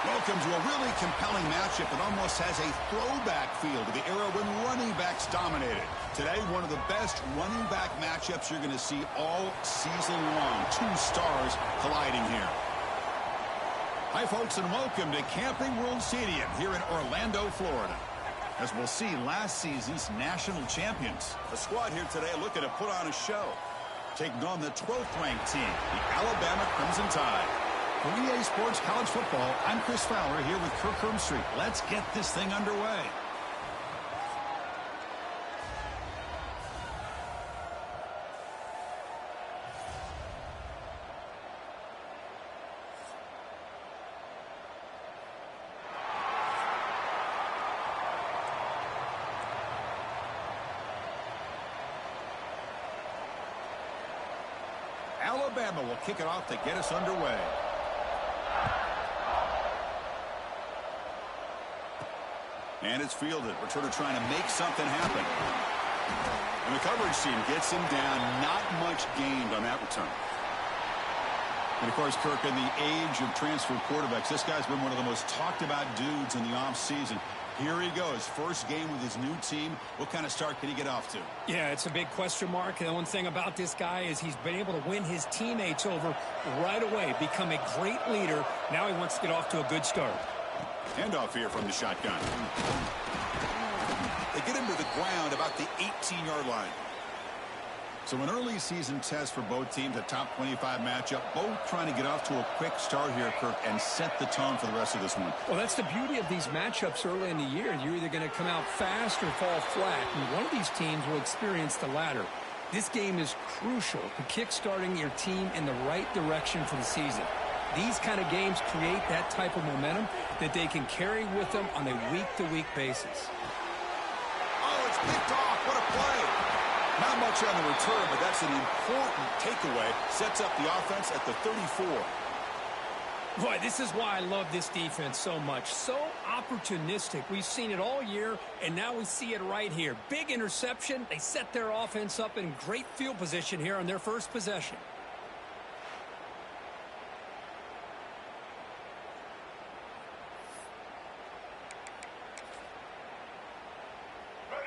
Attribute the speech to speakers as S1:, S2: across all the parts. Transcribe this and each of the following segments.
S1: Welcome to a really compelling matchup that almost has a throwback feel to the era when running backs dominated. Today, one of the best running back matchups you're going to see all season long. Two stars colliding here. Hi, folks, and welcome to Camping World Stadium here in Orlando, Florida. As we'll see, last season's national champions. The squad here today looking to put on a show. Taking on the 12th-ranked team, the Alabama Crimson Tide. For EA Sports College Football, I'm Chris Fowler here with Kirk Hermstreet. Let's get this thing underway. Alabama will kick it off to get us underway. And it's fielded. Returner trying to make something happen. And the coverage team gets him down. Not much gained on that return. And, of course, Kirk, in the age of transfer quarterbacks, this guy's been one of the most talked about dudes in the offseason. Here he goes. First game with his new team. What kind of start can he get off to?
S2: Yeah, it's a big question mark. And the one thing about this guy is he's been able to win his teammates over right away, become a great leader. Now he wants to get off to a good start.
S1: Handoff here from the shotgun. They get him to the ground about the 18-yard line. So an early season test for both teams, a top 25 matchup, both trying to get off to a quick start here, Kirk, and set the tone for the rest of this one.
S2: Well, that's the beauty of these matchups early in the year. You're either going to come out fast or fall flat, and one of these teams will experience the latter. This game is crucial to kick-starting your team in the right direction for the season. These kind of games create that type of momentum that they can carry with them on a week-to-week basis.
S1: Oh, it's picked off. What a play. Not much on the return, but that's an important takeaway. Sets up the offense at the 34.
S2: Boy, this is why I love this defense so much. So opportunistic. We've seen it all year, and now we see it right here. Big interception. They set their offense up in great field position here on their first possession.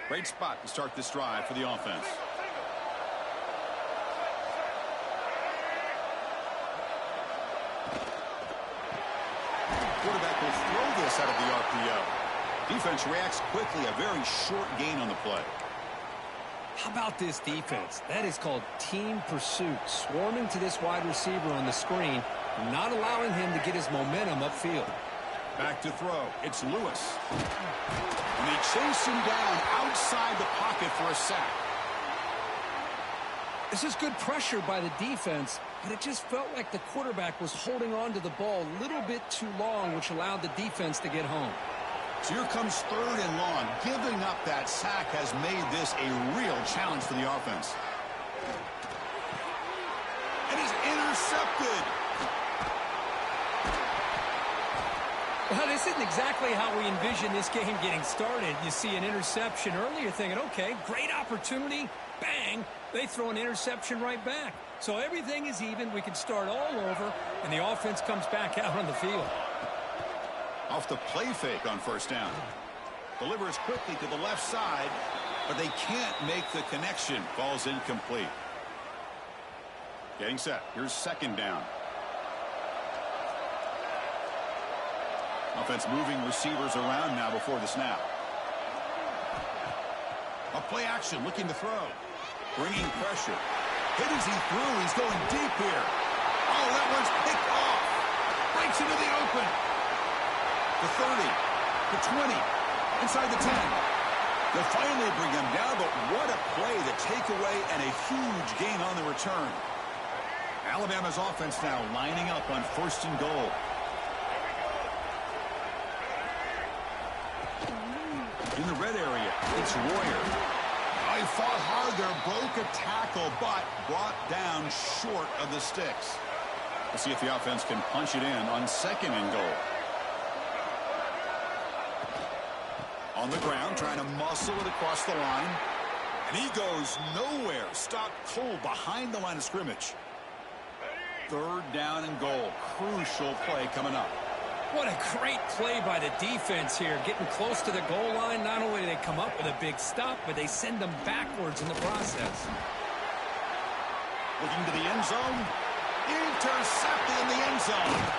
S1: Great spot to start this drive for the offense. Quarterback will throw this out of the RPO. Defense reacts quickly, a very short gain on the play.
S2: How about this defense? That is called team pursuit. Swarming to this wide receiver on the screen, not allowing him to get his momentum upfield.
S1: Back to throw. It's Lewis. And they chase him down outside the pocket for a sack.
S2: This is good pressure by the defense, but it just felt like the quarterback was holding on to the ball a little bit too long, which allowed the defense to get home.
S1: So here comes 3rd and long. Giving up that sack has made this a real challenge for the offense. And he's intercepted.
S2: Well, this isn't exactly how we envision this game getting started. You see an interception early, you're thinking, okay, great opportunity, bang, they throw an interception right back. So everything is even, we can start all over, and the offense comes back out on the field.
S1: Off the play fake on 1st down. Delivers quickly to the left side, but they can't make the connection. Ball's incomplete. Getting set. Here's 2nd down. Offense moving receivers around now before the snap. A play action, looking to throw. Bringing pressure. Hit as he threw. He's going deep here. Oh, that one's picked off. Breaks into the open. The 30. The 20. Inside the 10. They'll finally bring him down, but what a play, the takeaway, and a huge gain on the return. Alabama's offense now lining up on 1st and goal. In the red area, it's Royer. He fought hard there, broke a tackle, but brought down short of the sticks. We'll see if the offense can punch it in on 2nd and goal. On the ground, trying to muscle it across the line. And he goes nowhere. Stopped cold behind the line of scrimmage. 3rd down and goal. Crucial play coming up.
S2: What a great play by the defense here. Getting close to the goal line, not only do they come up with a big stop, but they send them backwards in the process.
S1: Looking to the end zone. Intercepted in the end zone.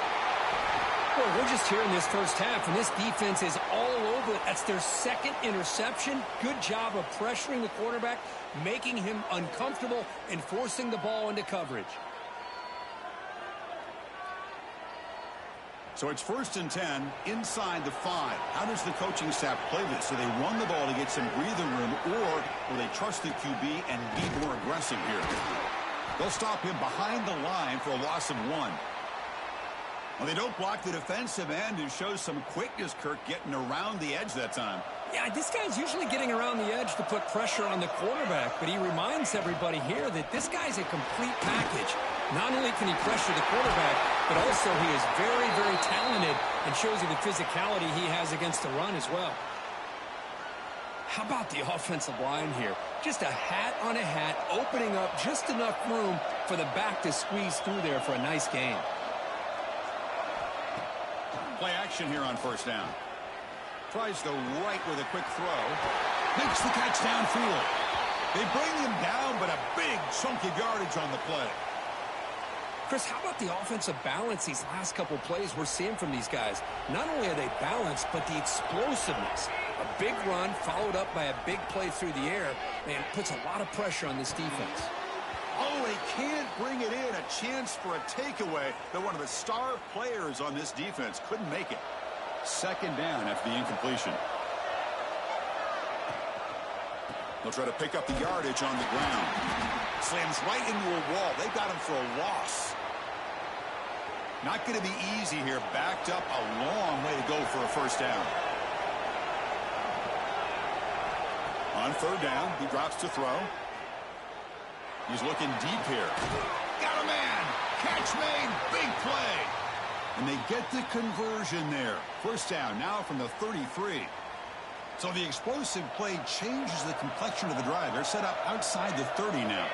S2: Well, we're just here in this first half, and this defense is all over it. That's their 2nd interception. Good job of pressuring the quarterback, making him uncomfortable, and forcing the ball into coverage.
S1: So it's 1st and 10 inside the 5. How does the coaching staff play this? Do they run the ball to get some breathing room, or will they trust the QB and be more aggressive here? They'll stop him behind the line for a loss of 1. Well, they don't block the defensive end and shows some quickness, Kirk, getting around the edge that time.
S2: Yeah, this guy's usually getting around the edge to put pressure on the quarterback, but he reminds everybody here that this guy's a complete package. Not only can he pressure the quarterback, but also he is very, very talented and shows you the physicality he has against the run as well. How about the offensive line here? Just a hat on a hat, opening up just enough room for the back to squeeze through there for a nice gain.
S1: Play action here on 1st down. Tries the right with a quick throw. Makes the catch downfield. They bring him down, but a big chunk of yardage on the play.
S2: Chris, how about the offensive balance these last couple plays we're seeing from these guys? Not only are they balanced, but the explosiveness. A big run followed up by a big play through the air. Man, it puts a lot of pressure on this defense.
S1: Oh, they can't bring it in. A chance for a takeaway, but one of the star players on this defense couldn't make it. 2nd down after the incompletion. They'll try to pick up the yardage on the ground. Slams right into a wall. They got him for a loss. Not going to be easy here. Backed up a long way to go for a 1st down. On 3rd down, he drops to throw. He's looking deep here. Got a man. Catch made. Big play. And they get the conversion there. 1st down now from the 33. So the explosive play changes the complexion of the drive. They're set up outside the 30 now.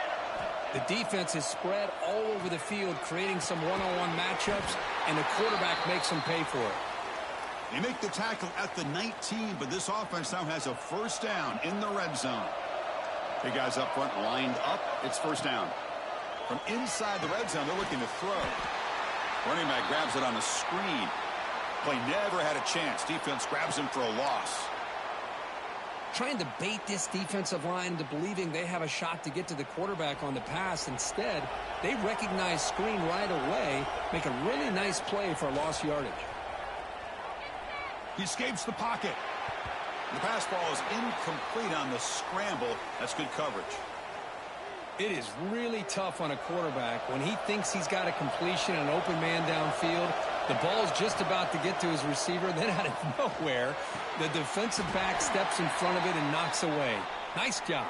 S2: The defense is spread all over the field, creating some one-on-one matchups, and the quarterback makes them pay for it.
S1: They make the tackle at the 19, but this offense now has a 1st down in the red zone. Big guys up front lined up. It's 1st down. From inside the red zone, they're looking to throw. Running back grabs it on a screen. Play never had a chance. Defense grabs him for a loss.
S2: Trying to bait this defensive line into believing they have a shot to get to the quarterback on the pass. Instead, they recognize screen right away, make a really nice play for lost yardage.
S1: He escapes the pocket. The pass ball is incomplete on the scramble. That's good coverage.
S2: It is really tough on a quarterback when he thinks he's got a completion and an open man downfield. The ball's just about to get to his receiver. Then out of nowhere, the defensive back steps in front of it and knocks away. Nice job.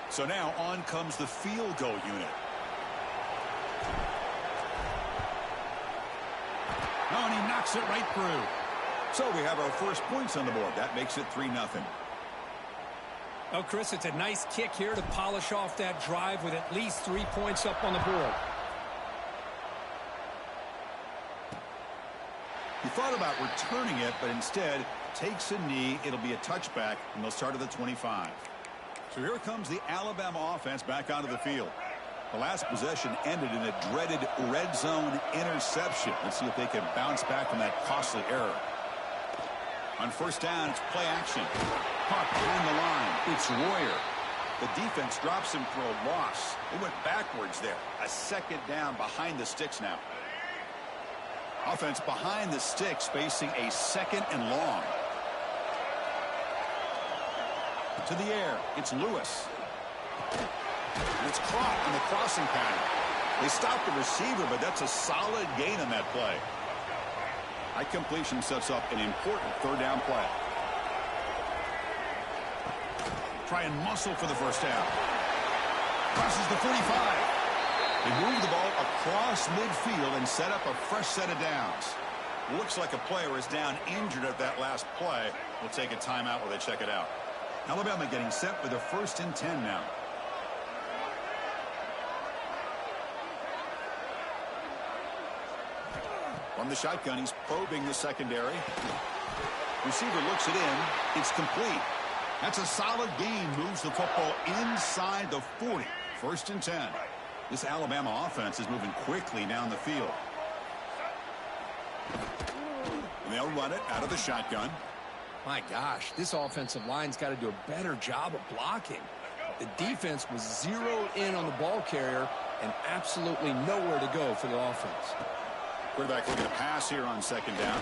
S1: So now on comes the field goal unit. Oh, and he knocks it right through. So we have our first points on the board. That makes it 3-0.
S2: Oh, Chris, it's a nice kick here to polish off that drive with at least 3 points up on the board.
S1: He thought about returning it, but instead takes a knee. It'll be a touchback, and they'll start at the 25. So here comes the Alabama offense back onto the field. The last possession ended in a dreaded red zone interception. Let's see if they can bounce back from that costly error. On 1st down, it's play action. Caught behind the line. It's Royer. The defense drops him for a loss. They went backwards there. A 2nd down behind the sticks now. Offense behind the sticks, facing a 2nd and long. To the air, it's Lewis. And it's caught on the crossing pattern. They stopped the receiver, but that's a solid gain on that play. High completion sets up an important 3rd down play. Try and muscle for the first down. Crosses the 45. They move the ball across midfield and set up a fresh set of downs. Looks like a player is down injured at that last play. We'll take a timeout while they check it out. Alabama getting set for the 1st and 10 now. From the shotgun, he's probing the secondary. Receiver looks it in. It's complete. That's a solid gain. Moves the football inside the 40. 1st and 10. This Alabama offense is moving quickly down the field. And they'll run it out of the shotgun.
S2: My gosh, this offensive line's got to do a better job of blocking. The defense was zeroed in on the ball carrier and absolutely nowhere to go for the offense.
S1: Quarterback looking to pass here on 2nd down.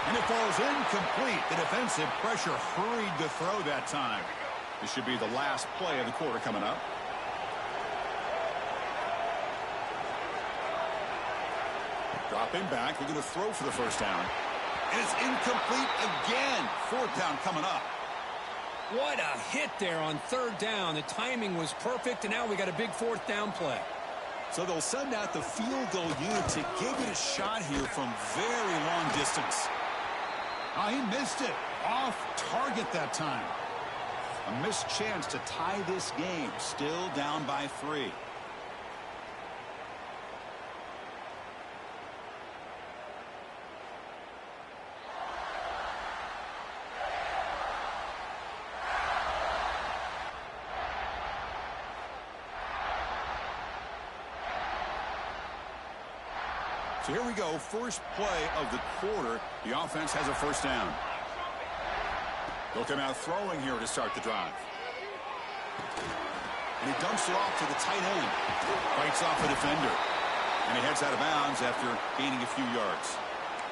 S1: And it falls incomplete. The defensive pressure hurried to throw that time. This should be the last play of the quarter coming up. Dropping back, looking to throw for the 1st down. And it's incomplete again. 4th down coming up.
S2: What a hit there on 3rd down. The timing was perfect, and now we got a big 4th down play.
S1: So they'll send out the field goal unit to give it a shot here from very long distance. Oh, he missed it. Off target that time. A missed chance to tie this game. Still down by 3. So here we go, first play of the quarter. The offense has a 1st down. They'll come out throwing here to start the drive. And he dumps it off to the tight end. Fights off a defender. And he heads out of bounds after gaining a few yards.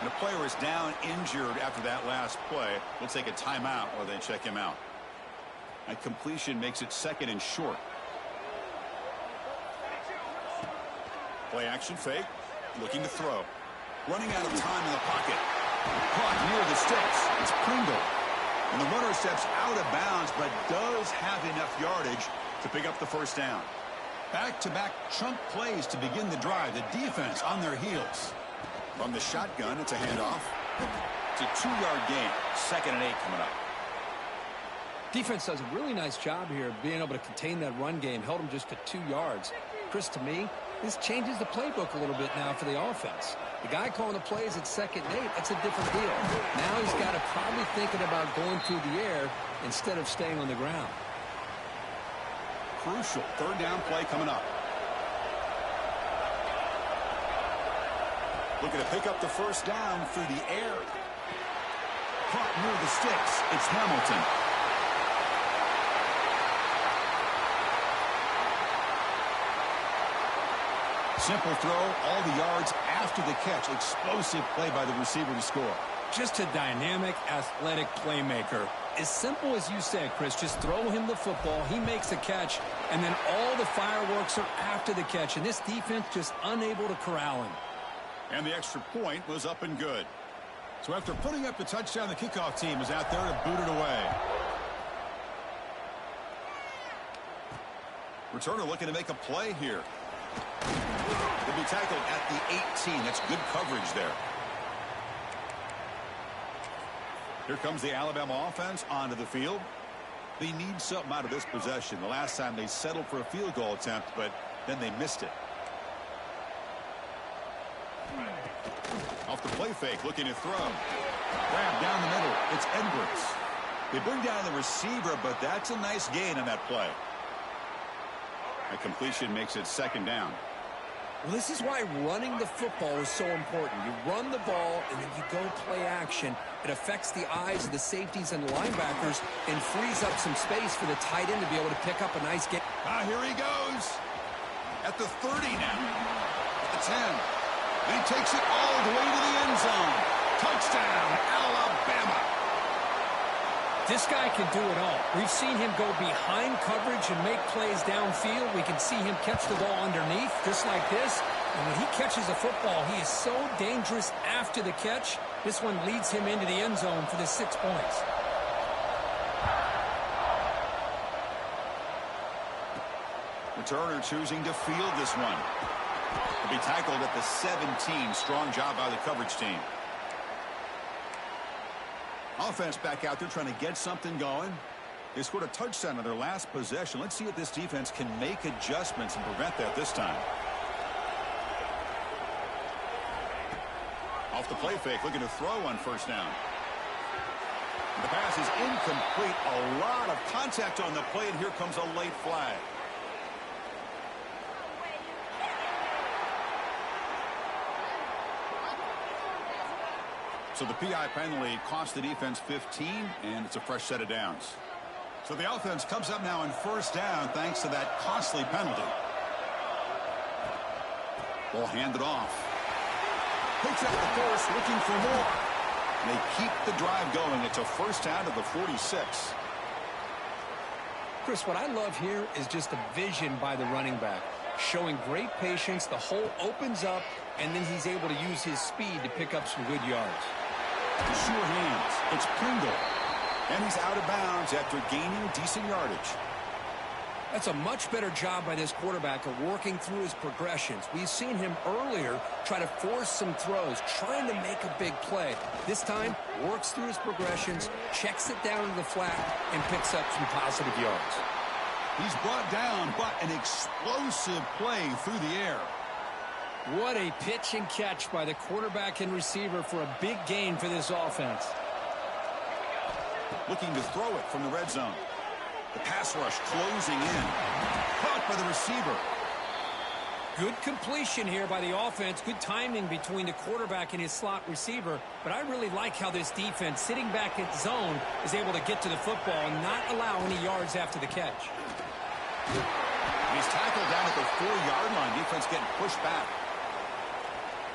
S1: And a player is down injured after that last play. We'll take a timeout while they check him out. That completion makes it 2nd and short. Play action fake. Looking to throw. Running out of time in the pocket. Caught near the sticks. It's Pringle. And the runner steps out of bounds, but does have enough yardage to pick up the 1st down. Back-to-back chunk plays to begin the drive. The defense on their heels. From the shotgun, it's a handoff. It's a 2-yard gain. 2nd and 8 coming up.
S2: Defense does a really nice job here of being able to contain that run game. Held them just to 2 yards. Chris, to me, this changes the playbook a little bit now for the offense. The guy calling the plays at 2nd and 8, that's a different deal. Now he's got to probably thinking about going through the air instead of staying on the ground.
S1: Crucial 3rd down play coming up. Looking to pick up the 1st down through the air. Caught near the sticks. It's Hamilton. Simple throw, all the yards after the catch. Explosive play by the receiver to score.
S2: Just a dynamic, athletic playmaker. As simple as you said, Chris, just throw him the football, he makes a catch, and then all the fireworks are after the catch. And this defense just unable to corral him.
S1: And the extra point was up and good. So after putting up the touchdown, the kickoff team is out there to boot it away. Returner looking to make a play here. He'll be tackled at the 18. That's good coverage there. Here comes the Alabama offense onto the field. They need something out of this possession. The last time they settled for a field goal attempt, but then they missed it. Off the play fake, looking to throw. Grab down the middle. It's Edwards. They bring down the receiver, but that's a nice gain on that play. A completion makes it 2nd down.
S2: Well, this is why running the football is so important. You run the ball, and then you go play action. It affects the eyes of the safeties and the linebackers and frees up some space for the tight end to be able to pick up a nice game.
S1: Here he goes. At the 30 now. At the 10. And he takes it all the way to the end zone. Touchdown, Alabama.
S2: This guy can do it all. We've seen him go behind coverage and make plays downfield. We can see him catch the ball underneath, just like this. And when he catches a football, he is so dangerous after the catch. This one leads him into the end zone for the 6 points.
S1: Returner choosing to field this one. He'll be tackled at the 17. Strong job by the coverage team. Offense back out there trying to get something going. They scored a touchdown on their last possession. Let's see if this defense can make adjustments and prevent that this time. Off the play fake, looking to throw on first down. The pass is incomplete. A lot of contact on the play, and here comes a late flag. So the PI penalty cost the defense 15, and it's a fresh set of downs. So the offense comes up now on first down thanks to that costly penalty. Ball handed off. Picks up the force, looking for more. They keep the drive going. It's a first down to the 46.
S2: Chris, what I love here is just the vision by the running back. Showing great patience, the hole opens up, and then he's able to use his speed to pick up some good yards.
S1: Sure hands. It's Pringle. And he's out of bounds after gaining decent yardage.
S2: That's a much better job by this quarterback of working through his progressions. We've seen him earlier try to force some throws, trying to make a big play. This time, works through his progressions, checks it down to the flat, and picks up some positive yards.
S1: He's brought down, but an explosive play through the air.
S2: What a pitch and catch by the quarterback and receiver for a big gain for this offense.
S1: Looking to throw it from the red zone. The pass rush closing in. Caught by the receiver.
S2: Good completion here by the offense. Good timing between the quarterback and his slot receiver. But I really like how this defense, sitting back in zone, is able to get to the football and not allow any yards after the catch.
S1: He's tackled down at the 4-yard line. Defense getting pushed back.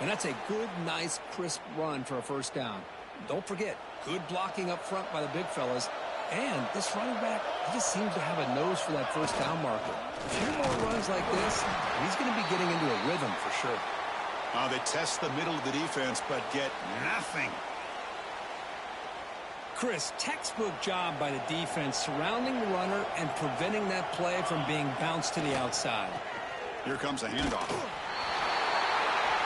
S2: And that's a good, nice, crisp run for a first down. Don't forget, good blocking up front by the big fellas. And this running back, he just seems to have a nose for that first down marker. A few more runs like this, he's going to be getting into a rhythm for sure.
S1: They test the middle of the defense, but get nothing.
S2: Chris, textbook job by the defense surrounding the runner and preventing that play from being bounced to the outside.
S1: Here comes a handoff.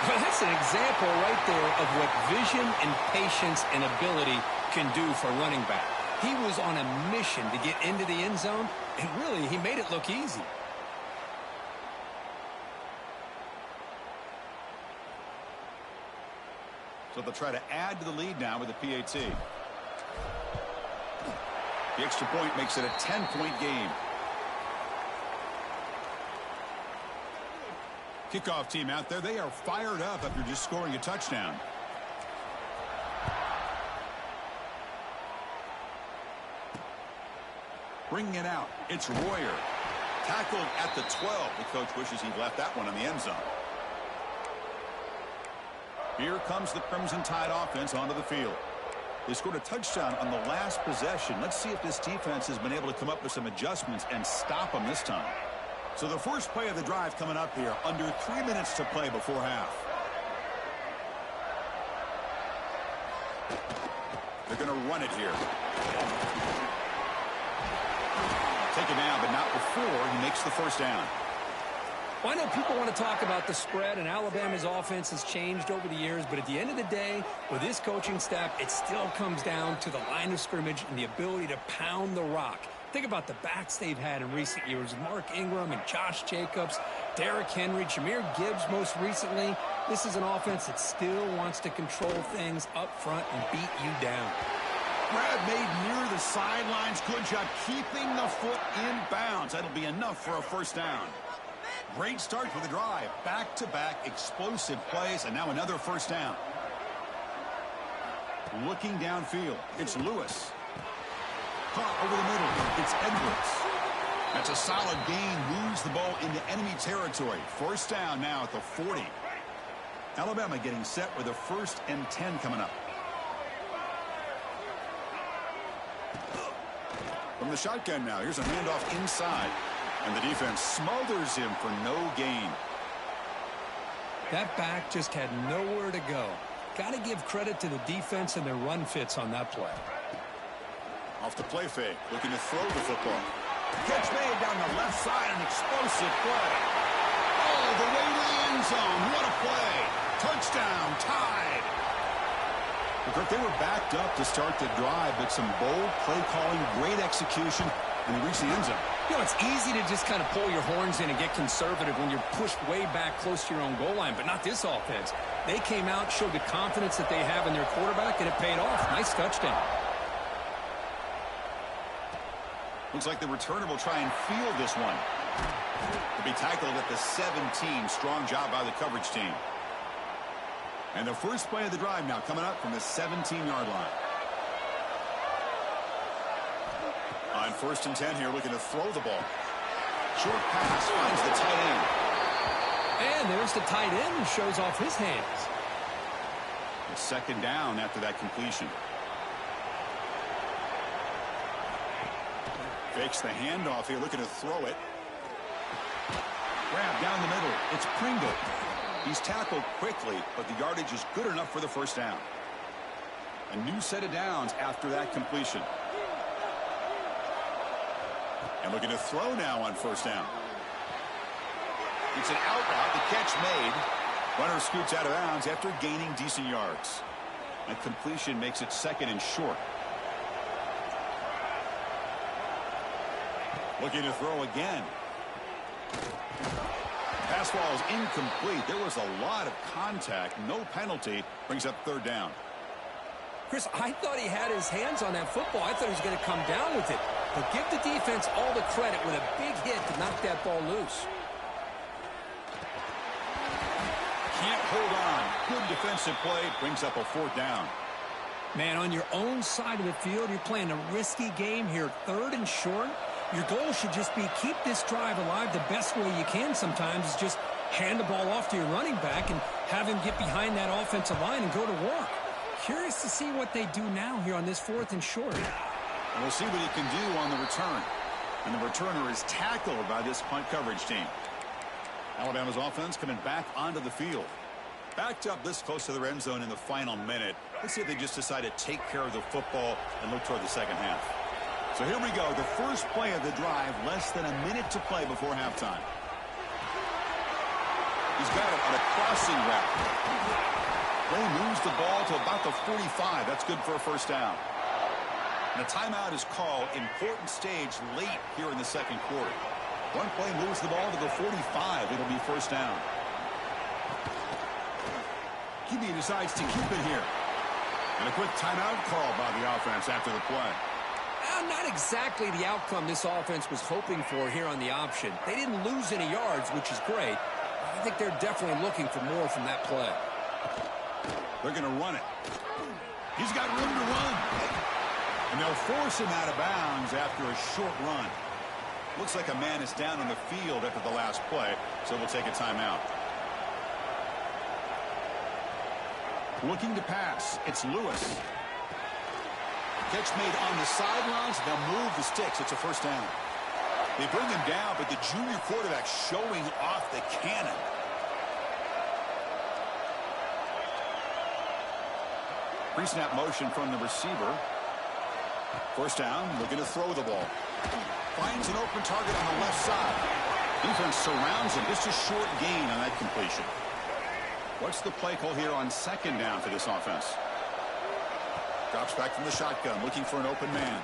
S2: Well, that's an example right there of what vision and patience and ability can do for a running back. He was on a mission to get into the end zone, and really, he made it look easy.
S1: So they'll try to add to the lead now with the PAT. The extra point makes it a 10-point game. Kickoff team out there, they are fired up after just scoring a touchdown. Bringing it out, it's Royer. Tackled at the 12. The coach wishes he'd left that one in the end zone. Here comes the Crimson Tide offense onto the field. They scored a touchdown on the last possession. Let's see if this defense has been able to come up with some adjustments and stop them this time. So the first play of the drive coming up here, under 3 minutes to play before half. They're going to run it here. Taken down, but not before he makes the first down.
S2: Well, I know people want to talk about the spread, and Alabama's offense has changed over the years, but at the end of the day, with this coaching staff, it still comes down to the line of scrimmage and the ability to pound the rock. Think about the backs they've had in recent years. Mark Ingram and Josh Jacobs, Derrick Henry, Jahmyr Gibbs most recently. This is an offense that still wants to control things up front and beat you down.
S1: Grab made near the sidelines. Good job keeping the foot in bounds. That'll be enough for a first down. Great start for the drive. Back-to-back explosive plays, and now another first down. Looking downfield, it's Lewis. Caught over the middle, it's Edwards. That's a solid gain, moves the ball into enemy territory. First down now at the 40. Alabama getting set with a 1st and 10 coming up. From the shotgun now, here's a handoff inside. And the defense smothers him for no gain.
S2: That back just had nowhere to go. Got to give credit to the defense and their run fits on that play.
S1: Off the play fake, looking to throw the football. Catch made down the left side, an explosive play. All the way to the end zone. What a play. Touchdown, tied. Look, they were backed up to start the drive, but some bold play calling, great execution, and they reached the end zone.
S2: You know, it's easy to just kind of pull your horns in and get conservative when you're pushed way back close to your own goal line, but not this offense. They came out, showed the confidence that they have in their quarterback, and it paid off. Nice touchdown.
S1: Looks like the returner will try and field this one. To be tackled at the 17. Strong job by the coverage team. And the first play of the drive now coming up from the 17-yard line. On 1st and 10 here, looking to throw the ball. Short pass finds the tight end.
S2: And there's the tight end who shows off his hands.
S1: A 2nd down after that completion. Fakes the handoff here, looking to throw it. Grab down the middle. It's Pringle. He's tackled quickly, but the yardage is good enough for the 1st down. A new set of downs after that completion. And looking to throw now on 1st down. It's an out route. The catch made. Runner scoots out of bounds after gaining decent yards. A completion makes it 2nd and short. Looking to throw again. Pass ball is incomplete. There was a lot of contact. No penalty. Brings up 3rd down.
S2: Chris, I thought he had his hands on that football. I thought he was going to come down with it. But give the defense all the credit with a big hit to knock that ball loose.
S1: Can't hold on. Good defensive play. Brings up a 4th down.
S2: Man, on your own side of the field, you're playing a risky game here. 3rd and short. Your goal should just be keep this drive alive the best way you can sometimes is just hand the ball off to your running back and have him get behind that offensive line and go to work. Curious to see what they do now here on this 4th and short.
S1: And we'll see what he can do on the return. And the returner is tackled by this punt coverage team. Alabama's offense coming back onto the field. Backed up this close to their end zone in the final minute. Let's see if they just decide to take care of the football and look toward the 2nd half. So here we go, the first play of the drive, less than a minute to play before halftime. He's got it on a crossing route. They moves the ball to about the 45. That's good for a 1st down. And a timeout is called. Important stage late here in the 2nd quarter. One play moves the ball to the 45. It'll be 1st down. QB decides to keep it here. And a quick timeout call by the offense after the play.
S2: Not exactly the outcome this offense was hoping for here on the option. They didn't lose any yards, which is great. I think they're definitely looking for more from that play.
S1: They're going to run it. He's got room to run. And they'll force him out of bounds after a short run. Looks like a man is down on the field after the last play, so we'll take a timeout. Looking to pass. It's Lewis. Catch made on the sidelines. They'll move the sticks. It's a 1st down. They bring him down, but the junior quarterback showing off the cannon. Pre-snap motion from the receiver. 1st down, looking to throw the ball. Finds an open target on the left side. Defense surrounds him. Just a short gain on that completion. What's the play call here on 2nd down for this offense? Drops back from the shotgun, looking for an open man.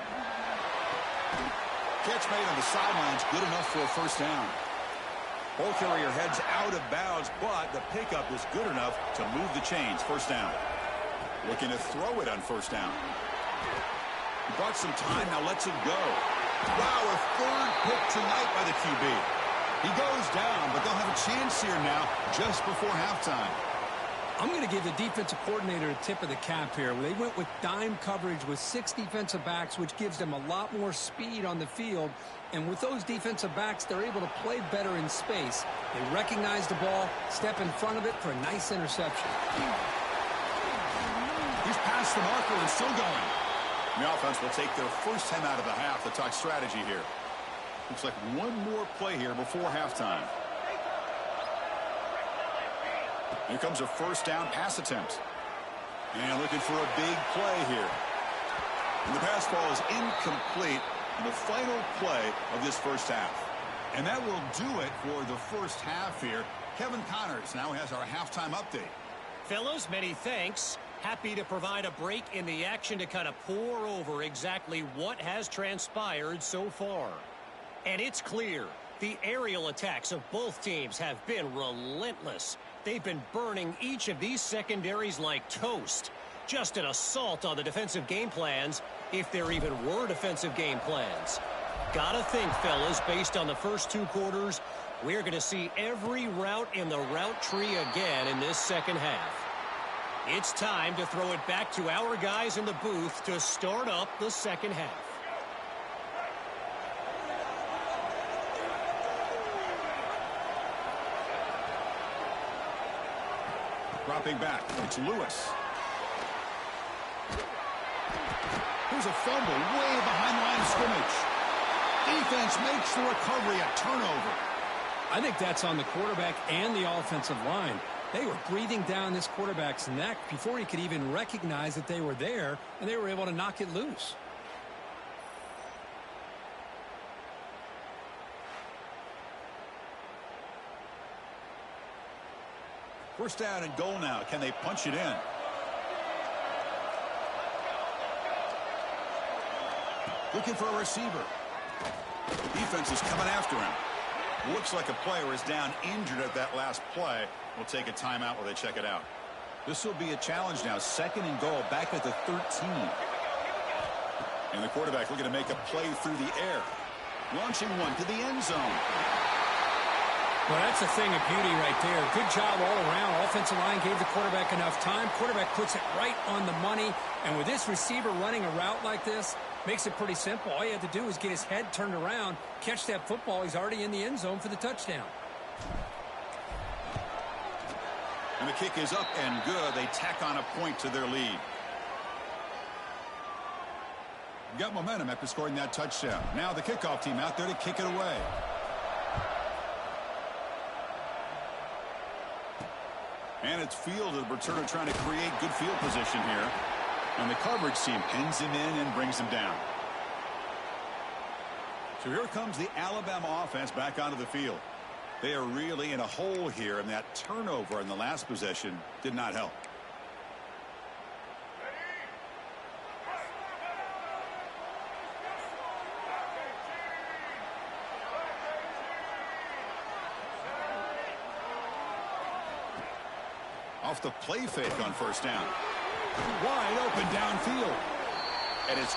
S1: Catch made on the sidelines, good enough for a 1st down. Ball carrier heads out of bounds, but the pickup is good enough to move the chains. 1st down. Looking to throw it on 1st down. He bought some time, now lets it go. Wow, a 3rd pick tonight by the QB. He goes down, but they'll have a chance here now just before halftime.
S2: I'm going to give the defensive coordinator a tip of the cap here. They went with dime coverage with 6 defensive backs, which gives them a lot more speed on the field. And with those defensive backs, they're able to play better in space. They recognize the ball, step in front of it for a nice interception.
S1: He's past the marker and still going. The offense will take their first time out of the half to talk strategy here. Looks like one more play here before halftime. Here comes a first down pass attempt. And looking for a big play here. And the pass ball is incomplete in the final play of this first half. And that will do it for the first half here. Kevin Connors now has our halftime update.
S3: Fellas, many thanks. Happy to provide a break in the action to kind of pour over exactly what has transpired so far. And it's clear, the aerial attacks of both teams have been relentless. They've been burning each of these secondaries like toast. Just an assault on the defensive game plans, if there even were defensive game plans. Gotta think, fellas, based on the first 2 quarters, we're going to see every route in the route tree again in this second half. It's time to throw it back to our guys in the booth to start up the second half.
S1: Dropping back, it's Lewis. Here's a fumble way behind the line of scrimmage. Defense makes the recovery a turnover.
S2: I think that's on the quarterback and the offensive line. They were breathing down this quarterback's neck before he could even recognize that they were there, and they were able to knock it loose.
S1: First down and goal now. Can they punch it in? Looking for a receiver. Defense is coming after him. Looks like a player is down injured at that last play. We'll take a timeout while they check it out. This will be a challenge now. Second and goal back at the 13. And the quarterback looking to make a play through the air. Launching one to the end zone.
S2: Well, that's a thing of beauty right there. Good job all around. Offensive line gave the quarterback enough time. Quarterback puts it right on the money. And with this receiver running a route like this, makes it pretty simple. All you have to do is get his head turned around, catch that football. He's already in the end zone for the touchdown.
S1: And the kick is up and good. They tack on a point to their lead. Got momentum after scoring that touchdown. Now the kickoff team out there to kick it away. And it's fielded. Returner trying to create good field position here. And the coverage team pins him in and brings him down. So here comes the Alabama offense back onto the field. They are really in a hole here, and that turnover in the last possession did not help. Off the play fake on first down. Wide open downfield. And it's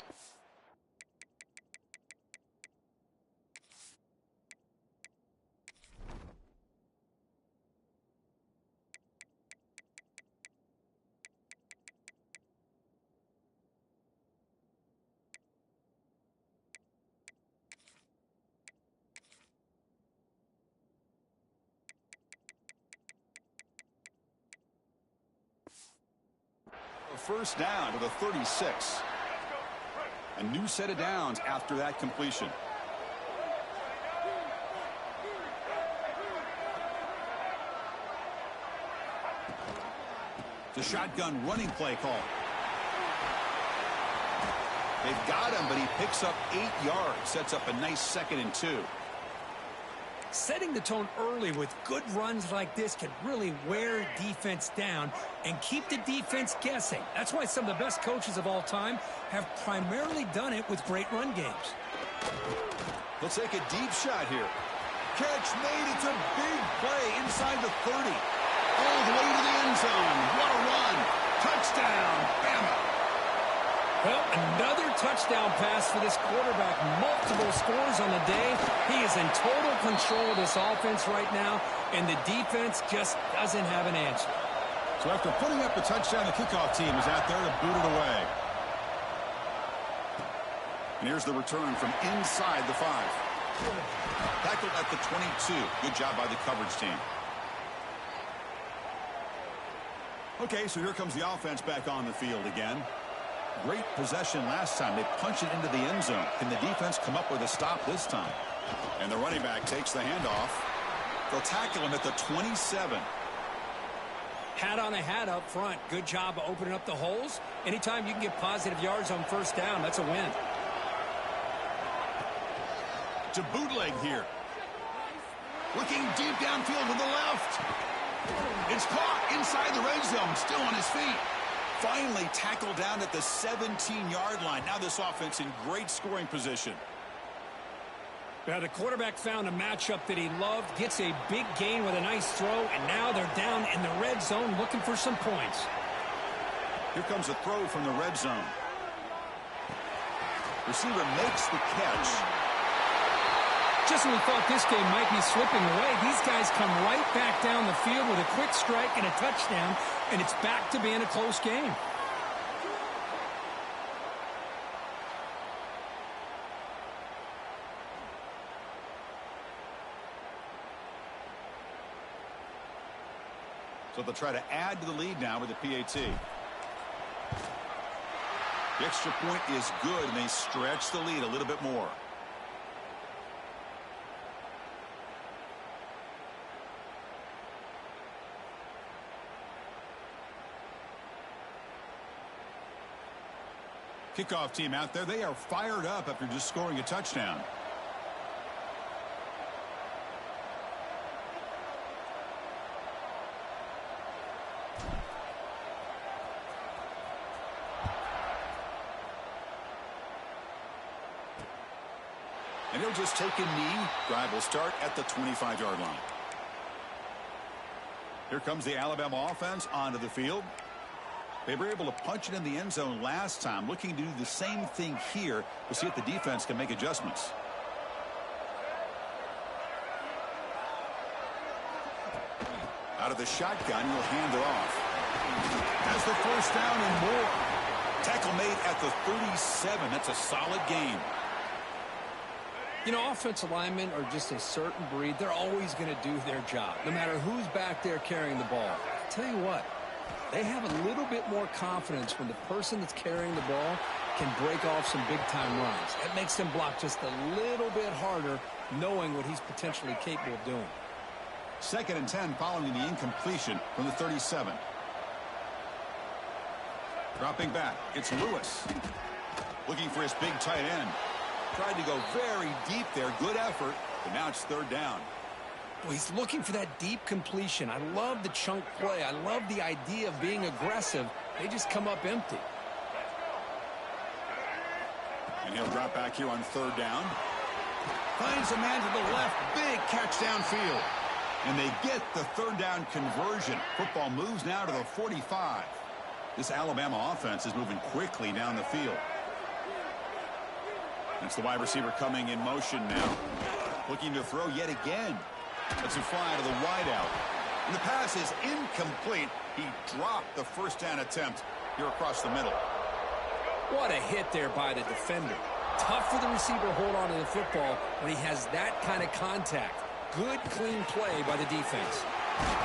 S1: first down to the 36. A new set of downs after that completion. The shotgun running play call. They've got him, but he picks up 8 yards. Sets up a nice 2nd and 2.
S2: Setting the tone early with good runs like this can really wear defense down and keep the defense guessing. That's why some of the best coaches of all time have primarily done it with great run games.
S1: They'll take a deep shot here. Catch made. It's a big play inside the 30. All the way to the end zone. What a run. Touchdown, Bama.
S2: Well, another touchdown pass for this quarterback. Multiple scores on the day. He is in total control of this offense right now, and the defense just doesn't have an answer.
S1: So after putting up the touchdown, the kickoff team is out there to boot it away. And here's the return from inside the 5. Tackled at the 22. Good job by the coverage team. Okay, so here comes the offense back on the field again. Great possession last time. They punched it into the end zone. Can the defense come up with a stop this time? And the running back takes the handoff. They'll tackle him at the 27.
S2: Hat on a hat up front. Good job of opening up the holes. Anytime you can get positive yards on first down, that's a win.
S1: To bootleg here. Looking deep downfield to the left. It's caught inside the red zone, still on his feet. Finally tackled down at the 17-yard line. Now this offense in great scoring position.
S2: Now the quarterback found a matchup that he loved, gets a big gain with a nice throw, and now they're down in the red zone looking for some points.
S1: Here comes a throw from the red zone. Receiver makes the catch.
S2: Just when we thought this game might be slipping away, these guys come right back down the field with a quick strike and a touchdown, and it's back to being a close game.
S1: So they'll try to add to the lead now with the PAT. The extra point is good, and they stretch the lead a little bit more. Kickoff team out there. They are fired up after just scoring a touchdown. And he'll just take a knee. Drive will start at the 25-yard line. Here comes the Alabama offense onto the field. They were able to punch it in the end zone last time. Looking to do the same thing here to see if the defense can make adjustments. Out of the shotgun, he'll hand it off. Has the first down and more. Tackle made at the 37. That's a solid gain.
S2: You know, offensive linemen are just a certain breed. They're always going to do their job, no matter who's back there carrying the ball. I'll tell you what, they have a little bit more confidence when the person that's carrying the ball can break off some big-time runs. That makes them block just a little bit harder, knowing what he's potentially capable of doing.
S1: 2nd and 10 following the incompletion from the 37. Dropping back, it's Lewis. Looking for his big tight end. Tried to go very deep there. Good effort, but now it's 3rd down.
S2: Well, he's looking for that deep completion. I love the chunk play. I love the idea of being aggressive. They just come up empty.
S1: And he'll drop back here on 3rd down. Finds a man to the left. Big catch downfield. And they get the 3rd down conversion. Football moves now to the 45. This Alabama offense is moving quickly down the field. That's the wide receiver coming in motion now. Looking to throw yet again. That's a fly to the wideout. And the pass is incomplete. He dropped the first down attempt here across the middle.
S2: What a hit there by the defender. Tough for the receiver to hold on to the football when he has that kind of contact. Good, clean play by the defense.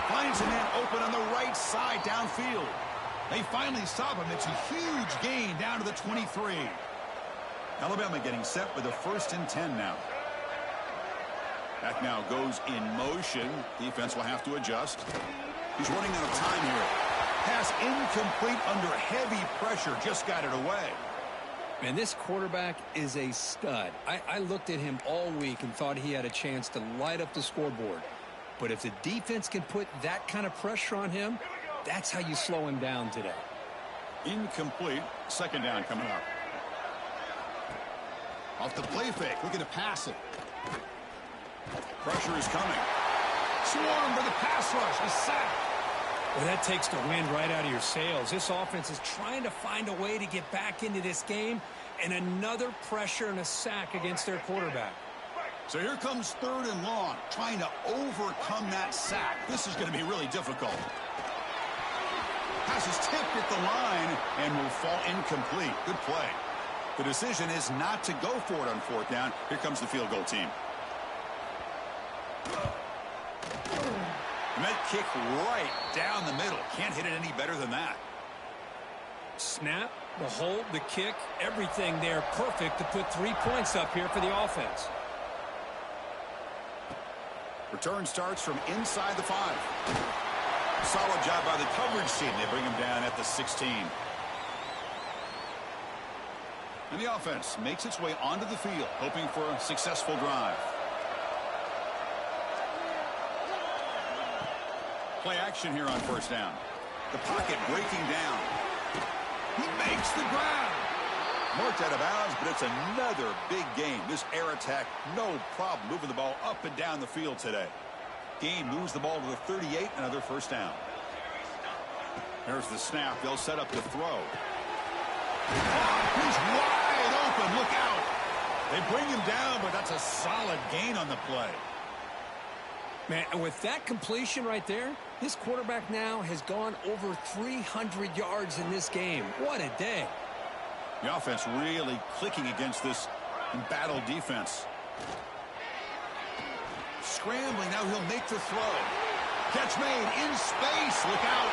S1: Finds a man open on the right side downfield. They finally stop him. It's a huge gain down to the 23. Alabama getting set with a 1st and 10 now. Back now goes in motion. Defense will have to adjust. He's running out of time here. Pass incomplete under heavy pressure. Just got it away.
S2: Man, this quarterback is a stud. I looked at him all week and thought he had a chance to light up the scoreboard. But if the defense can put that kind of pressure on him, that's how you slow him down today.
S1: Incomplete. 2nd down coming up. Off the play fake. Looking to pass it. Pressure is coming. Swarm for the pass rush. A sack.
S2: Well, that takes the wind right out of your sails. This offense is trying to find a way to get back into this game, and another pressure and a sack against their quarterback.
S1: So here comes 3rd and long, trying to overcome that sack. This is going to be really difficult. pass is tipped at the line and will fall incomplete. Good play. The decision is not to go for it on fourth down. Here comes the field goal team. And that kick right down the middle. Can't hit it any better than that.
S2: Snap, the hold, the kick, everything there perfect to put 3 points up here for the offense.
S1: Return starts from inside the 5. Solid job by the coverage team. They bring him down at the 16. And the offense makes its way onto the field, hoping for a successful drive. Play action here on first down. The pocket breaking down. He makes the grab. Marked out of bounds, but it's another big game. This air attack, no problem moving the ball up and down the field today. Gain moves the ball to the 38, another first down. There's the snap. They'll set up the throw. He's wide open. Look out. They bring him down, but that's a solid gain on the play.
S2: Man, and with that completion right there, this quarterback now has gone over 300 yards in this game. What a day.
S1: The offense really clicking against this embattled defense. Scrambling, now he'll make the throw. Catch made in space. Look out.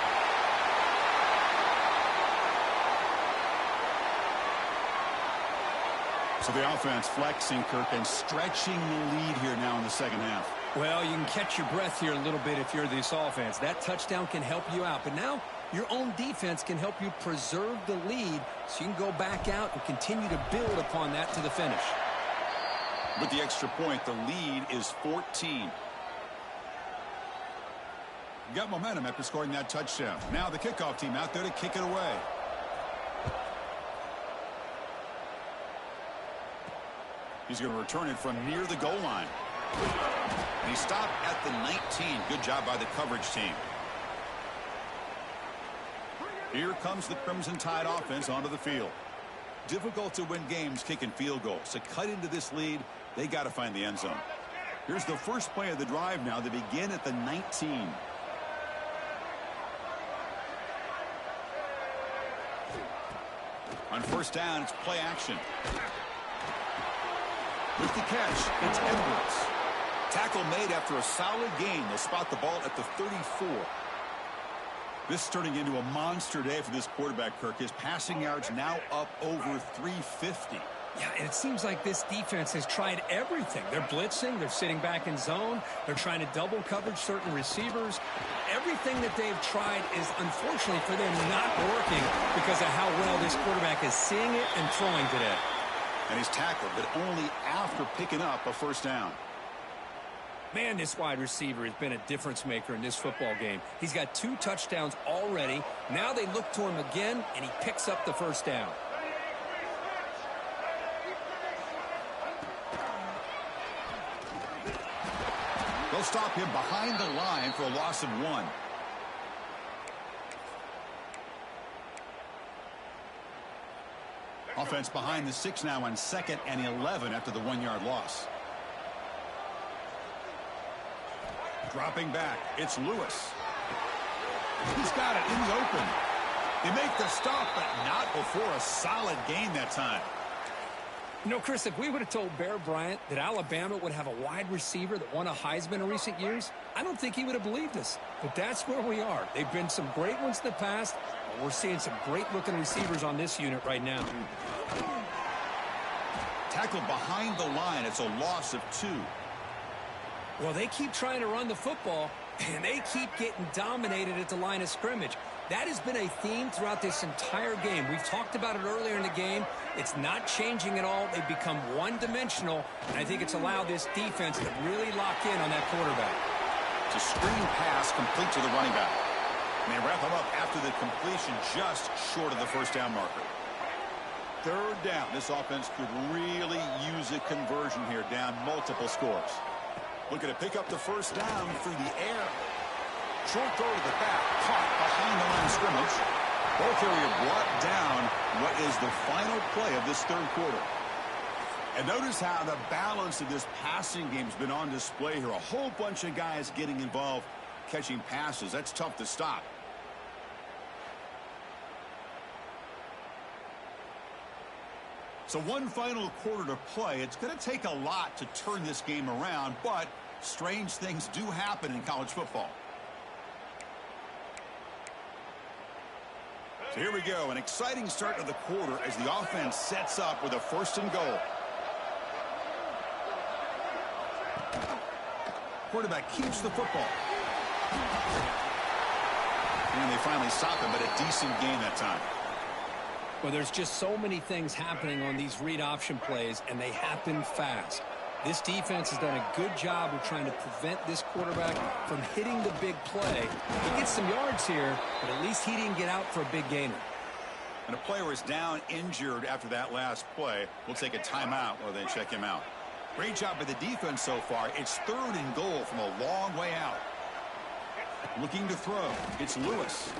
S1: So the offense flexing, Kirk, and stretching the lead here now in the second half.
S2: Well, you can catch your breath here a little bit if you're this offense. That touchdown can help you out. But now your own defense can help you preserve the lead so you can go back out and continue to build upon that to the finish.
S1: With the extra point, the lead is 14. Got momentum after scoring that touchdown. Now the kickoff team out there to kick it away. He's going to return it from near the goal line. And he stopped at the 19. Good job by the coverage team. Here comes the Crimson Tide offense onto the field. Difficult to win games kicking field goals. To cut into this lead, they got to find the end zone. Here's the first play of the drive now. They begin at the 19. On first down, it's play action. With the catch, it's Edwards. Tackle made after a solid gain. They'll spot the ball at the 34. This is turning into a monster day for this quarterback, Kirk. His passing yards now up over 350.
S2: Yeah, and it seems like this defense has tried everything. They're blitzing. They're sitting back in zone. They're trying to double coverage certain receivers. Everything that they've tried is, unfortunately for them, not working because of how well this quarterback is seeing it and throwing today.
S1: And he's tackled, but only after picking up a first down.
S2: Man, this wide receiver has been a difference maker in this football game. He's got 2 touchdowns already. Now they look to him again, and he picks up the first down.
S1: They'll stop him behind the line for a loss of 1. Offense behind the 6 now on 2nd and 11 after the 1-yard loss. Dropping back, it's Lewis. He's got it in the open. They make the stop, but not before a solid gain that time.
S2: You know, Chris, if we would have told Bear Bryant that Alabama would have a wide receiver that won a Heisman in recent years, I don't think he would have believed us. But that's where we are. They've been some great ones in the past, and we're seeing some great-looking receivers on this unit right now.
S1: Tackled behind the line. It's a loss of 2.
S2: Well, they keep trying to run the football, and they keep getting dominated at the line of scrimmage. That has been a theme throughout this entire game. We've talked about it earlier in the game. It's not changing at all. They've become one-dimensional, and I think it's allowed this defense to really lock in on that quarterback.
S1: It's a screen pass complete to the running back. And they wrap him up after the completion just short of the first down marker. Third down. This offense could really use a conversion here, down multiple scores. Looking to pick up the first down through the air. Short throw to the back, caught behind the line of scrimmage. Ball carrier brought down what is the final play of this third quarter. And notice how the balance of this passing game has been on display here. A whole bunch of guys getting involved catching passes. That's tough to stop. So one final quarter to play. It's going to take a lot to turn this game around, but strange things do happen in college football. So here we go, an exciting start to the quarter as the offense sets up with a 1st and goal. Quarterback keeps the football. And they finally stop him, but a decent gain that time.
S2: Well, there's just so many things happening on these read option plays, and they happen fast. This defense has done a good job of trying to prevent this quarterback from hitting the big play. He gets some yards here, but at least he didn't get out for a big gainer.
S1: And a player is down injured after that last play. We'll take a timeout while they check him out. Great job by the defense so far. It's 3rd and goal from a long way out. Looking to throw. It's Lewis.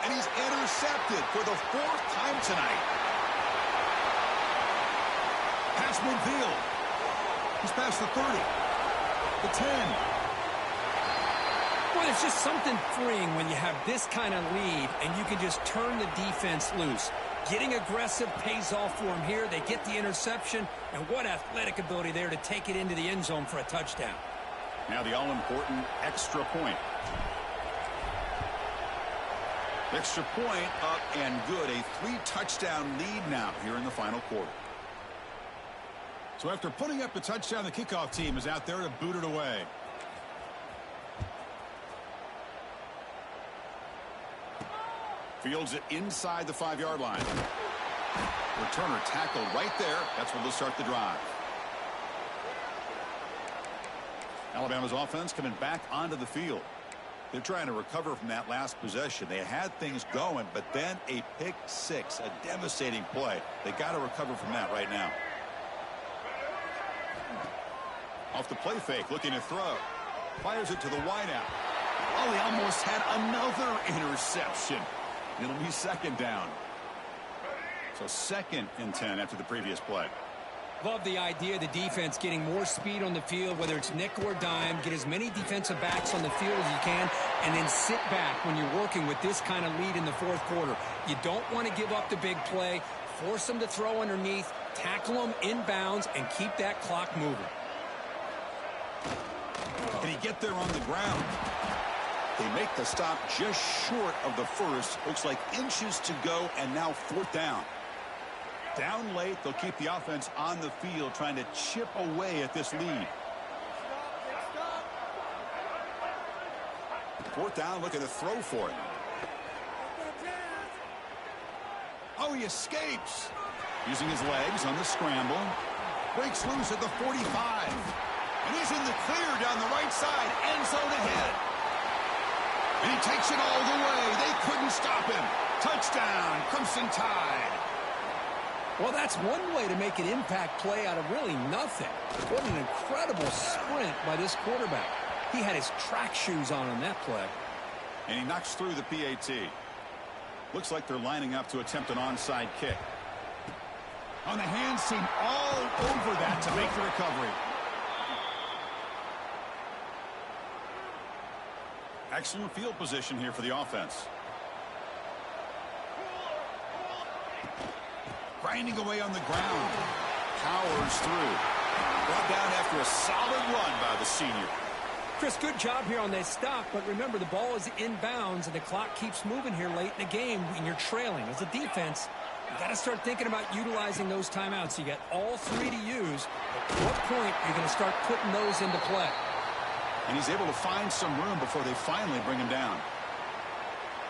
S1: And he's intercepted for the 4th time tonight. Pass midfield. He's past the 30, the 10.
S2: Boy, there's just something freeing when you have this kind of lead and you can just turn the defense loose. Getting aggressive pays off for him here. They get the interception, and what athletic ability there to take it into the end zone for a touchdown.
S1: Now the all-important extra point. Extra point up and good. A 3-touchdown lead now here in the final quarter. So after putting up the touchdown, the kickoff team is out there to boot it away. Fields it inside the 5-yard line. Returner tackled right there. That's where they'll start the drive. Alabama's offense coming back onto the field. They're trying to recover from that last possession. They had things going, but then a pick 6, a devastating play. They got to recover from that right now. Off the play fake, looking to throw. Fires it to the wideout. Oh, he almost had another interception. It'll be 2nd down. So 2nd and 10 after the previous play.
S2: Love the idea of the defense getting more speed on the field, whether it's nickel or dime. Get as many defensive backs on the field as you can, and then sit back when you're working with this kind of lead in the 4th quarter. You don't want to give up the big play. Force them to throw underneath, tackle them inbounds, and keep that clock moving.
S1: Can he get there on the ground? They make the stop just short of the 1st. Looks like inches to go, and now 4th down. Down late, they'll keep the offense on the field trying to chip away at this lead. 4th down, looking to throw for it. Oh, he escapes. Using his legs on the scramble. Breaks loose at the 45. And he's in the clear down the right side. End zone ahead. And he takes it all the way. They couldn't stop him. Touchdown, Crimson Tide.
S2: Well, that's one way to make an impact play out of really nothing. What an incredible sprint by this quarterback. He had his track shoes on that play.
S1: And he knocks through the PAT. Looks like they're lining up to attempt an onside kick. On the hands team all over that to make the recovery. Excellent field position here for the offense. Grinding away on the ground. Powers through. Brought down after a solid run by the senior.
S2: Chris, good job here on that stop, but remember the ball is inbounds and the clock keeps moving here late in the game when you're trailing. As a defense, you got to start thinking about utilizing those timeouts. You got all 3 to use. At what point are you going to start putting those into play?
S1: And he's able to find some room before they finally bring him down.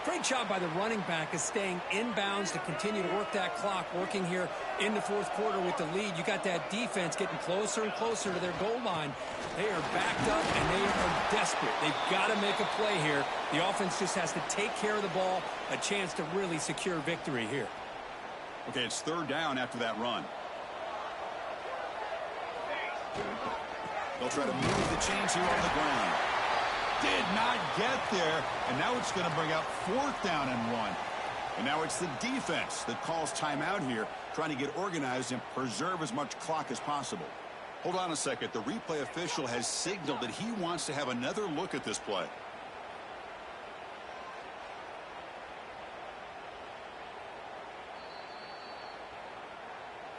S2: Great job by the running back is staying inbounds to continue to work that clock, working here in the 4th quarter with the lead. You got that defense getting closer and closer to their goal line. They are backed up, and they are desperate. They've got to make a play here. The offense just has to take care of the ball, a chance to really secure victory here.
S1: Okay, it's 3rd down after that run. They'll try to move the chains here on the ground. Did not get there, and now it's going to bring up 4th down and 1. And now it's the defense that calls timeout here, trying to get organized and preserve as much clock as possible. Hold on a second. The replay official has signaled that he wants to have another look at this play.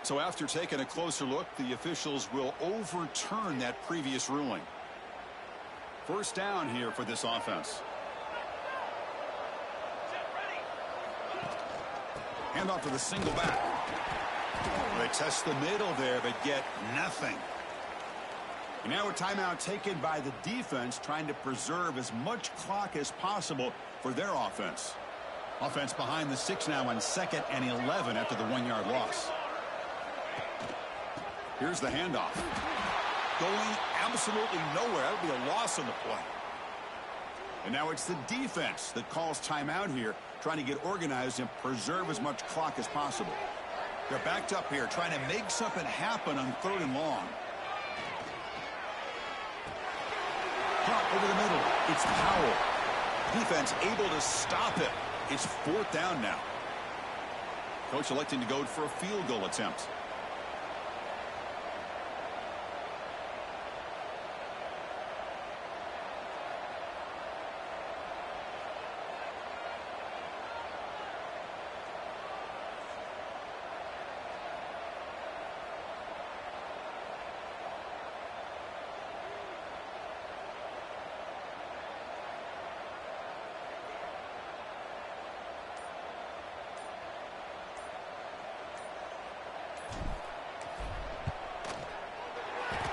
S1: So after taking a closer look, the officials will overturn that previous ruling. First down here for this offense. Hand off to the single back. They test the middle there, but get nothing. And now a timeout taken by the defense, trying to preserve as much clock as possible for their offense. Offense behind the 6 now on 2nd and 11 after the 1-yard loss. Here's the handoff. Going absolutely nowhere. That would be a loss on the play. And now it's the defense that calls timeout here, trying to get organized and preserve as much clock as possible. They're backed up here, trying to make something happen on 3rd and long. Caught over the middle. It's Powell. Defense able to stop it. It's 4th down now. Coach electing to go for a field goal attempt.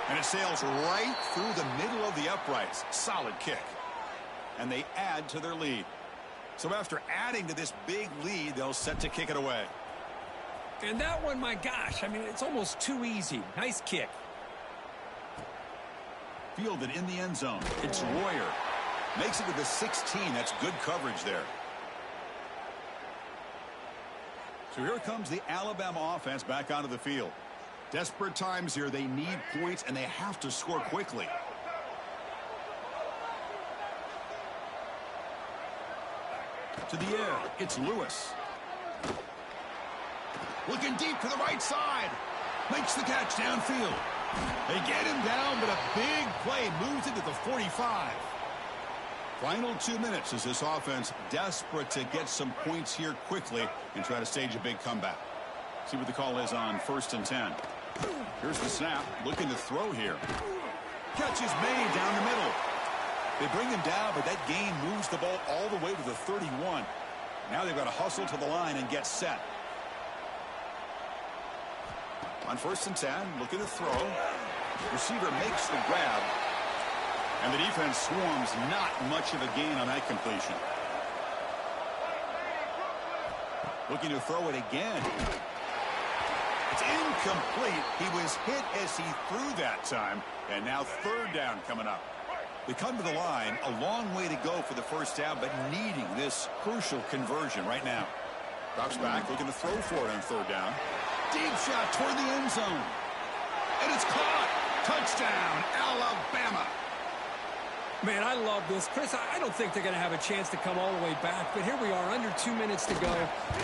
S1: And it sails right through the middle of the uprights. Solid kick. And they add to their lead. So after adding to this big lead, they'll set to kick it away.
S2: And that one, my gosh, I mean, it's almost too easy. Nice kick.
S1: Fielded in the end zone. It's Royer. Makes it to the 16. That's good coverage there. So here comes the Alabama offense back onto the field. Desperate times here. They need points, and they have to score quickly. To the air. It's Lewis. Looking deep to the right side. Makes the catch downfield. They get him down, but a big play moves into the 45. Final 2 minutes as this offense desperate to get some points here quickly and try to stage a big comeback. See what the call is on 1st and 10. Here's the snap. Looking to throw here. Catch is made down the middle. They bring him down, but that gain moves the ball all the way to the 31. Now they've got to hustle to the line and get set. On 1st and 10, looking to throw. Receiver makes the grab. And the defense swarms. Not much of a gain on that completion. Looking to throw it again. It's incomplete. He was hit as he threw that time. And now 3rd down coming up. They come to the line. A long way to go for the 1st down, but needing this crucial conversion right now. Drops back, looking to throw for it on 3rd down. Deep shot toward the end zone. And it's caught. Touchdown, Alabama.
S2: Man, I love this. Chris, I don't think they're going to have a chance to come all the way back, but here we are, under 2 minutes to go,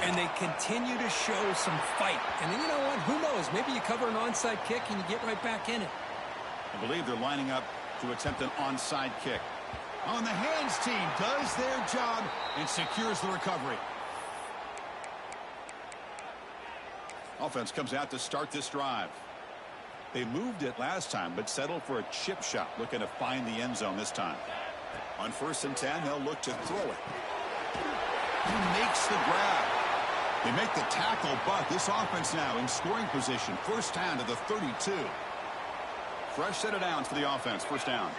S2: and they continue to show some fight. And then, you know what? Who knows? Maybe you cover an onside kick and you get right back in it.
S1: I believe they're lining up to attempt an onside kick. On the hands team does their job and secures the recovery. Offense comes out to start this drive. They moved it last time, but settled for a chip shot, looking to find the end zone this time. On 1st and 10, they'll look to throw it. He makes the grab. They make the tackle, but this offense now in scoring position. 1st down to the 32. Fresh set of downs for the offense. 1st down.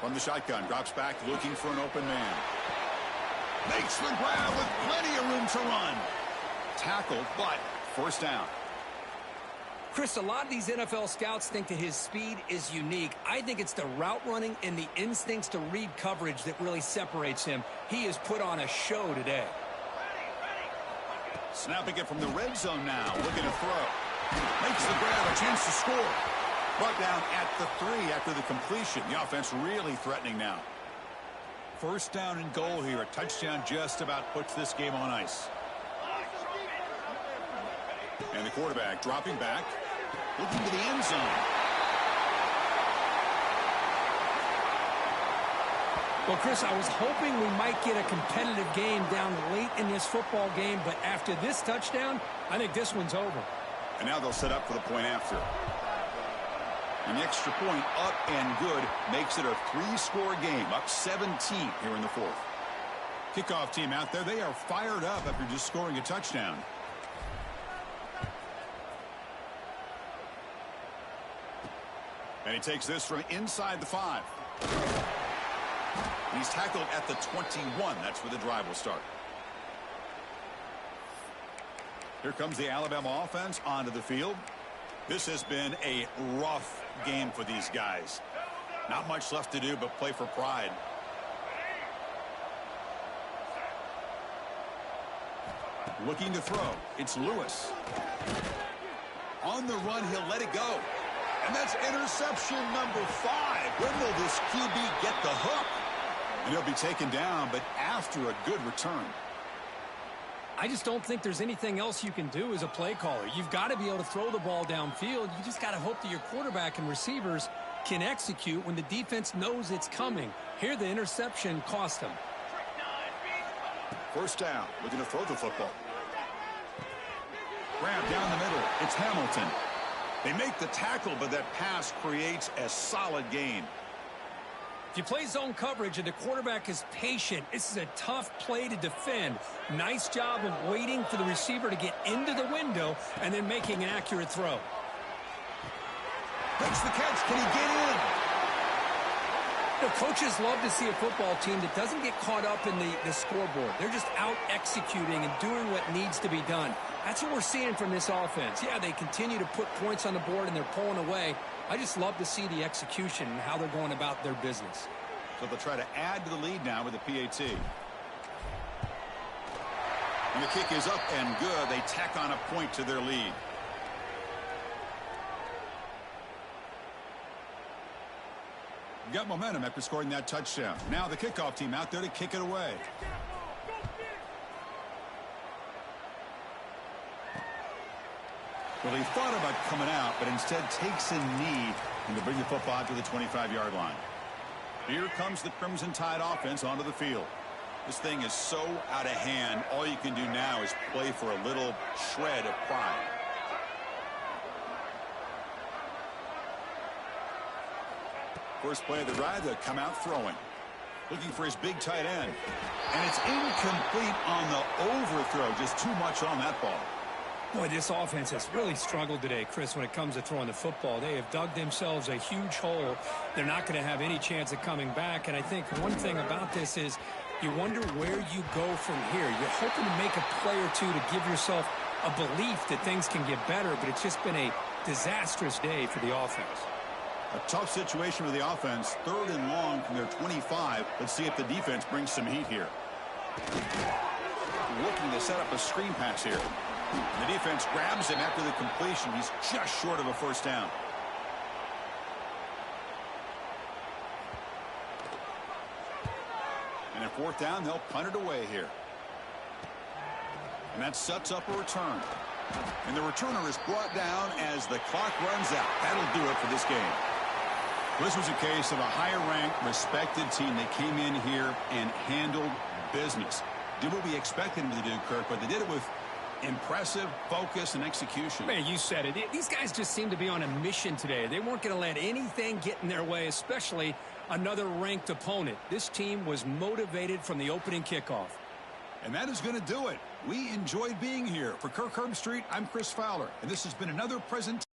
S1: From the shotgun, drops back, looking for an open man. Makes the grab with plenty of room to run. Tackled, but 1st down.
S2: Chris, a lot of these NFL scouts think that his speed is unique. I think it's the route running and the instincts to read coverage that really separates him. He has put on a show today.
S1: Snapping it from the red zone now. Looking to throw. Makes the grab, a chance to score. Brought down at the 3 after the completion. The offense really threatening now. 1st down and goal here. A touchdown just about puts this game on ice. And the quarterback dropping back. Looking to the end zone.
S2: Well, Chris, I was hoping we might get a competitive game down late in this football game, but after this touchdown, I think this one's over.
S1: And now they'll set up for the point after. An extra point up and good makes it a 3-score game, up 17 here in the fourth. Kickoff team out there, they are fired up after just scoring a touchdown. And he takes this from inside the 5. And he's tackled at the 21. That's where the drive will start. Here comes the Alabama offense onto the field. This has been a rough game for these guys. Not much left to do but play for pride. Looking to throw. It's Lewis. On the run, he'll let it go. And that's interception number 5. When will this QB get the hook? And he'll be taken down, but after a good return.
S2: I just don't think there's anything else you can do as a play caller. You've got to be able to throw the ball downfield. You just got to hope that your quarterback and receivers can execute when the defense knows it's coming. Here, the interception cost him.
S1: First down, looking to throw the football. Grab down the middle. It's Hamilton. They make the tackle, but that pass creates a solid gain.
S2: If you play zone coverage and the quarterback is patient, this is a tough play to defend. Nice job of waiting for the receiver to get into the window and then making an accurate throw.
S1: Makes the catch. Can he get in?
S2: The coaches love to see a football team that doesn't get caught up in the scoreboard. They're just out executing and doing what needs to be done. That's what we're seeing from this offense. Yeah, they continue to put points on the board and they're pulling away. I just love to see the execution and how they're going about their business.
S1: So they'll try to add to the lead now with the PAT. And the kick is up and good. They tack on a point to their lead. Got momentum after scoring that touchdown. Now the kickoff team out there to kick it away. Well, he thought about coming out, but instead takes a knee and to bring the football to the 25-yard line. Here comes the Crimson Tide offense onto the field. This thing is so out of hand, all you can do now is play for a little shred of pride. First play of the drive, they'll come out throwing. Looking for his big tight end. And it's incomplete on the overthrow. Just too much on that ball.
S2: Boy, this offense has really struggled today, Chris, when it comes to throwing the football. They have dug themselves a huge hole. They're not going to have any chance of coming back. And I think one thing about this is you wonder where you go from here. You're hoping to make a play or two to give yourself a belief that things can get better, but it's just been a disastrous day for the offense.
S1: A tough situation with the offense. 3rd and long from their 25. Let's see if the defense brings some heat here. Looking to set up a screen pass here. The defense grabs him after the completion. He's just short of a first down. And at 4th down, they'll punt it away here. And that sets up a return. And the returner is brought down as the clock runs out. That'll do it for this game. This was a case of a higher-ranked, respected team that came in here and handled business. Did what we expected them to do, Kirk, but they did it with impressive focus and execution.
S2: Man, you said it. These guys just seem to be on a mission today. They weren't going to let anything get in their way, especially another ranked opponent. This team was motivated from the opening kickoff.
S1: And that is going to do it. We enjoyed being here. For Kirk Herbstreit, I'm Chris Fowler, and this has been another presentation.